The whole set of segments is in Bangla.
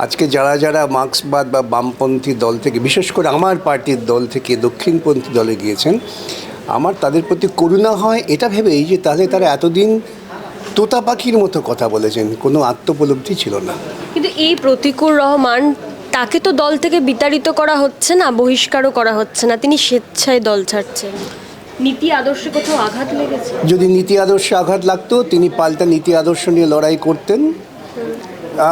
আজকে যারা যারা মার্ক্সবাদ বা বামপন্থী দল থেকে, বিশেষ করে আমার পার্টির দল থেকে দক্ষিণপন্থী দলে গিয়েছেন, আমার তাদের প্রতি করুণা হয় এটা ভেবেই যে তাহলে তারা এতদিন তোতা পাখির মতো কথা বলেছেন, কোনো আত্মোপলব্ধি ছিল না। কিন্তু এই প্রতিকুর রহমান, তাকে তো দল থেকে বিতাড়িত করা হচ্ছে না, বহিষ্কারও করা হচ্ছে না, তিনি স্বেচ্ছায় দল ছাড়ছেন। নীতি আদর্শে কোথাও আঘাত লেগেছে? যদি নীতি আদর্শে আঘাত লাগতো তিনি পাল্টা নীতি আদর্শ নিয়ে লড়াই করতেন।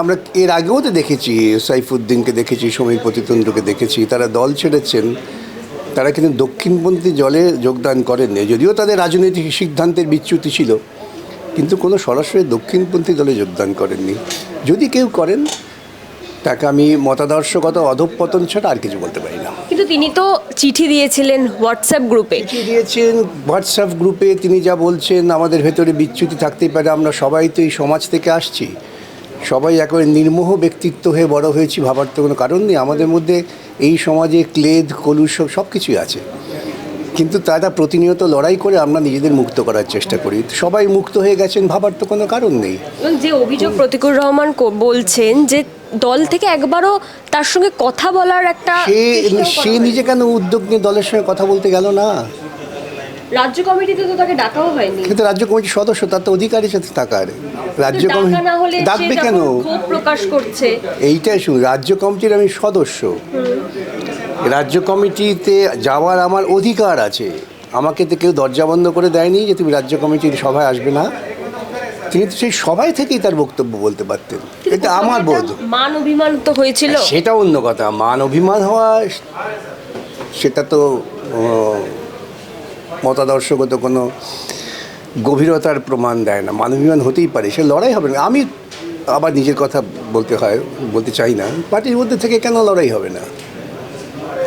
আমরা এর আগেও তো দেখেছি, সাইফুদ্দিনকে দেখেছি, সমীর প্রতিতন্ত্রকে দেখেছি, তারা দল ছেড়েছেন। তারা কিন্তু দক্ষিণপন্থী দলে যোগদান করেননি, যদিও তাদের রাজনৈতিক সিদ্ধান্তের বিচ্যুতি ছিল, কিন্তু কোনো সরাসরি দক্ষিণপন্থী দলে যোগদান করেননি। যদি কেউ করেন তাকে আমি মতাদর্শগত অধঃপতন ছাড়া আর কিছু বলতে পারি না। কিন্তু তিনি তো চিঠি দিয়েছিলেন হোয়াটসঅ্যাপ গ্রুপে। চিঠি দিয়েছেন হোয়াটসঅ্যাপ গ্রুপে, তিনি যা বলছেন আমাদের ভেতরে বিচ্যুতি থাকতেই পারে, আমরা সবাই তো এই সমাজ থেকে আসছি, সবাই একেবারে নির্মোহ ব্যক্তিত্ব হয়ে বড় হয়েছি, ভাবার তো কোনো কারণ নেই। আমাদের মধ্যে এই সমাজে ক্লেদ কলুষ সব কিছুই আছে, কিন্তু তারা প্রতিনিয়ত লড়াই করে আমরা নিজেদের মুক্ত করার চেষ্টা করি। সবাই মুক্ত হয়ে গেছেন, ভাবার তো কোনো কারণ নেই। এবং যে অভিযোগ প্রতিকুর রহমান বলছেন যে দল থেকে একবারও তার সঙ্গে কথা বলার একটা সে নিজে কেন উদ্যোগ নিয়ে দলের সঙ্গে কথা বলতে গেল না? রাজ্য কমিটিতে তো তাকে ডাকাও হয়নি। কিন্তু রাজ্য কমিটির সদস্য, তার তো অধিকারী সাথে থাকার। রাজ্য কমিটি ডাকবে কেন? প্রকাশ করছে এইটাই শুনুন, রাজ্য কমিটির আমি সদস্য, রাজ্য কমিটিতে যাওয়ার আমার অধিকার আছে। আমাকে তো কেউ দরজা বন্ধ করে দেয়নি যে তুমি রাজ্য কমিটির সভায় আসবে না। তিনি তো সেই সবাই থেকেই তার বক্তব্য বলতে পারতেন, এটা আমার বোধ। মান অভিমান তো হয়েছিল, সেটা অন্য কথা। মান অভিমান হওয়া সেটা তো মতাদর্শগত কোনো গভীরতার প্রমাণ দেয় না। মান অভিমান হতেই পারে, সে লড়াই হবে না। আমি আবার নিজের কথা বলতে চাই না, পার্টির মধ্যে থেকে কেন লড়াই হবে না?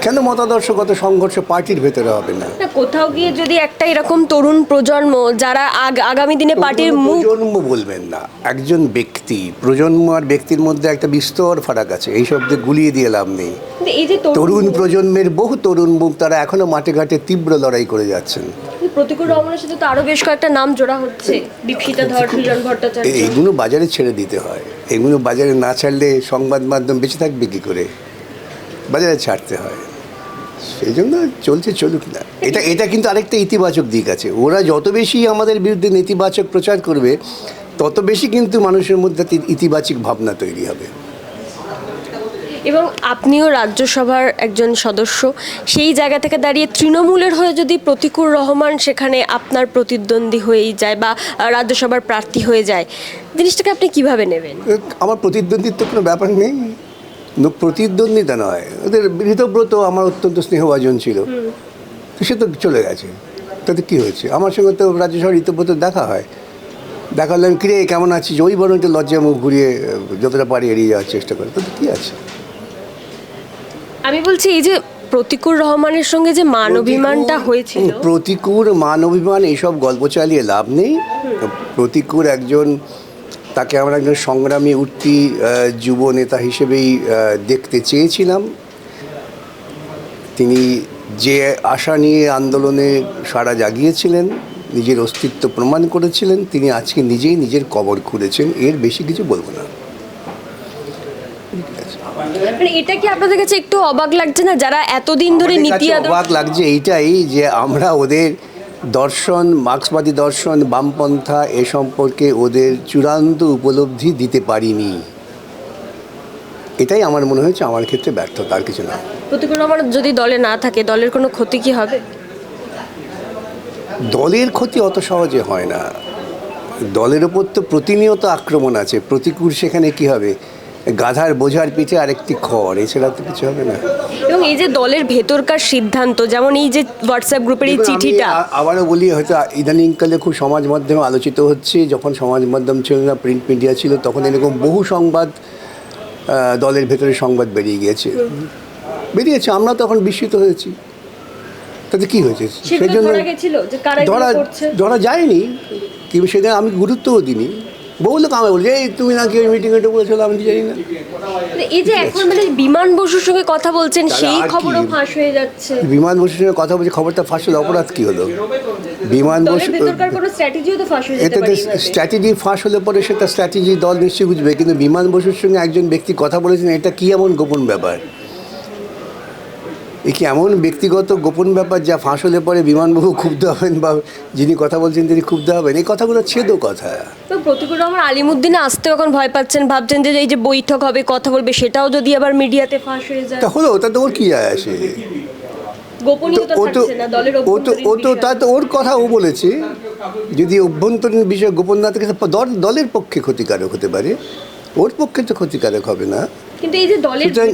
কেন মতাদর্শগত সংঘর্ষ পার্টির ভেতরে হবে না? কোথাও গিয়ে যদি একটা এরকম তরুণ প্রজন্ম যারা আগামী দিনে পার্টির প্রজন্ম বলবেন না, একজন ব্যক্তি, প্রজন্ম আর ব্যক্তির মধ্যে একটা বিস্তর ফারাক আছে, এই শব্দে গুলিয়ে দিয়ে লাভ নেই। এই যে তরুণ প্রজন্মের বহু তরুণ মুখ, তারা এখনো মাঠে ঘাটে তীব্র লড়াই করে যাচ্ছেন। প্রতিকুর রহমানের সাথে তো আরো বেশ কয়েকটা নাম জোড়া হচ্ছে, দীপশিতা ধর, সৃজন ভট্টাচার্য। এইগুলো বাজারে ছেড়ে দিতে হয়। এগুলো বাজারে না ছাড়লে সংবাদ মাধ্যম বেঁচে থাকবে কী করে? বাজারে ছাড়তে হয়, সেই জন্য চলুক না। এটা কিন্তু আরেকটা ইতিবাচক দিক আছে। ওরা যত বেশি আমাদের বিরুদ্ধে নেতিবাচক প্রচার করবে, তত বেশি কিন্তু মানুষের মধ্যে ইতিবাচক ভাবনা তৈরি হবে। এবং আপনিও রাজ্যসভার একজন সদস্য, সেই জায়গা থেকে দাঁড়িয়ে তৃণমূলের হয়ে যদি প্রতিকুর রহমান সেখানে আপনার প্রতিদ্বন্দ্বী হয়েই যায় বা রাজ্যসভার প্রার্থী হয়ে যায়, জিনিসটাকে আপনি কিভাবে নেবেন? আমার প্রতিদ্বন্দ্বিত্ব কোনো ব্যাপার নেই, প্রতিদ্বন্দ্বিতা নয়। ওদের ঋতব্রত আমার অত্যন্ত স্নেহভাজন ছিল, তো সে তো চলে গেছে, তাতে কী হয়েছে? আমার সঙ্গে তো রাজ্যসভার ঋতব্রত দেখা হয়, দেখা হলে আমি কিরে কেমন আছিস, ওই বরং একটু লজ্জা মুখ ঘুরিয়ে যতটা পারি এড়িয়ে যাওয়ার চেষ্টা করে, তাতে কী আছে? আমি বলছি এই যে প্রতিকুর রহমানের সঙ্গে যে মান অভিমানটা হয়েছিল, প্রতিকুর মান অভিমান এইসব গল্প চালিয়ে লাভ নেই। প্রতিকুর একজন, তাকে আমরা একজন সংগ্রামী উঠতি যুব নেতা হিসেবেই দেখতে চেয়েছিলাম। তিনি যে আশা নিয়ে আন্দোলনে সাড়া জাগিয়েছিলেন, নিজের অস্তিত্ব প্রমাণ করেছিলেন, তিনি আজকে নিজেই নিজের কবর খুঁড়েছেন। এর বেশি কিছু বলবো না। এটা কি আপনাদের কাছে একটু অবাক লাগছে না, যারা এতদিন ধরে নীতি অবাক লাগছে এইটাই যে আমরা ওদের দর্শন, মার্ক্সবাদী দর্শন, বামপন্থা এ সম্পর্কে ওদের চূড়ান্ত উপলব্ধি দিতে পারিনি। এটাই আমার মনে হয়েছে আমার ক্ষেত্রে ব্যর্থতা, আর কিছু না। প্রতিকুর রহমান যদি দলে না থাকে, দলের কোনো ক্ষতি কি হবে? দলের ক্ষতি অত সহজে হয় না। দলের ওপর তো প্রতিনিয়ত আক্রমণ আছে। প্রতিকূল সেখানে কি হবে? গাধার বোঝার পিঠে আরেকটি খড়, এছাড়া তো কিছু হবে না। এবং এই যে দলের ভেতরকার সিদ্ধান্ত, যেমন এই যে হোয়াটসঅ্যাপ গ্রুপের এই চিঠিটা, আবারও বলি, হয়তো ইদানিংকালে খুব সমাজ মাধ্যমে আলোচিত হচ্ছে। যখন সমাজ মাধ্যম ছিল না, প্রিন্ট মিডিয়া ছিল, তখন এরকম বহু সংবাদ, দলের ভেতরে সংবাদ বেরিয়েছে, আমরা তখন বিস্মিত হয়েছি। তাতে কী হয়েছে? সেই জন্য ধরা যায়নি, কিন্তু সেখানে আমি গুরুত্বও দিইনি। বহু লোক আমায় বলছে এই তুমি নাকি ওই মিটিংয়ে বলেছিল, আমি জানি না। মানে এই যে এখন মানে বিমান বসুর সঙ্গে কথা বলছেন, তাহলে সেই আর কি? খবরও ফাঁস হয়ে যাচ্ছে। বিমান বসুর সঙ্গে কথা বলছে, খবরটা ফাঁস হলো, অপরাধ কী হলো? বিমান দলের বসু ভেতরকার কোনো স্ট্র্যাটেজিও তো ফাঁস হয়ে যেতে এটাতে পারে এইভাবে। স্ট্র্যাটেজি ফাঁস হলে পরে সেটা স্ট্র্যাটেজি দল নিশ্চয়ই বুঝবে, কিন্তু বিমান বসুর সঙ্গে একজন ব্যক্তি কথা বলেছেন, এটা কি এমন গোপন ব্যাপার? এ কি এমন ব্যক্তিগত গোপন ব্যাপার যা ফাঁস হলে পরে বিমানবাবু ক্ষুব্ধ হবেন বা যিনি কথা বলছেন তিনি ক্ষুব্ধ হবেন? এই কথাগুলো ছেদ কথা। তো প্রতিকুর রহমান আলিমুদ্দিনে আসতে এখন ভয় পাচ্ছেন, ভাবছেন যে এই যে বৈঠক হবে, কথা বলবে, সেটাও যদি আবার মিডিয়াতে ফাঁস হয়ে যায়। তা হলো, ওটা তো ওর কী যায় আসে? গোপনীয়তা থাকছে না দলের অভ্যন্তরীণ তা তো ওর কথা ও বলেছে। যদি অভ্যন্তরীণ বিষয় গোপন না থাকে, দলের পক্ষে ক্ষতিকারক হতে পারে, ওর পক্ষে তো ক্ষতিকারক হবে না। কিন্তু এই যে দলের সুতরাং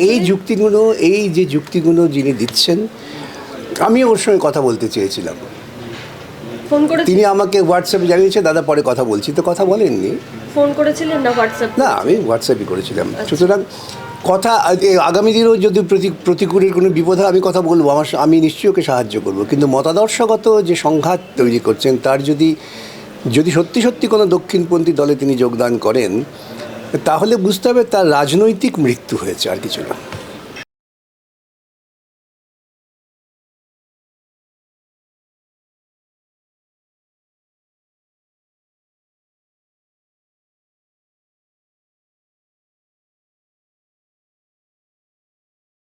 এই যে যুক্তিগুলো যিনি দিচ্ছেন, আমি ওর সঙ্গে কথা বলতে চেয়েছিলাম। ফোন করে তিনি আমাকে হোয়াটসঅ্যাপে জানিয়েছে দাদা পরে কথা বলছি, তো কথা বলেননি। ফোন করেছিলেন না হোয়াটসঅ্যাপ? না, আমি হোয়াটসঅ্যাপই করেছিলাম। সুতরাং কথা আগামী দিনেও যদি প্রতিকূলের কোনো বিপদ হয় আমি কথা বলবো, আমি নিশ্চয়ই ওকে সাহায্য করব। কিন্তু মতাদর্শগত যে সংঘাত তৈরি করছেন, তার যদি সত্যি কোনো দক্ষিণপন্থী দলে তিনি যোগদান করেন, তাহলে বুঝতে হবে তার রাজনৈতিক মৃত্যু হয়েছে, আর কিছু না।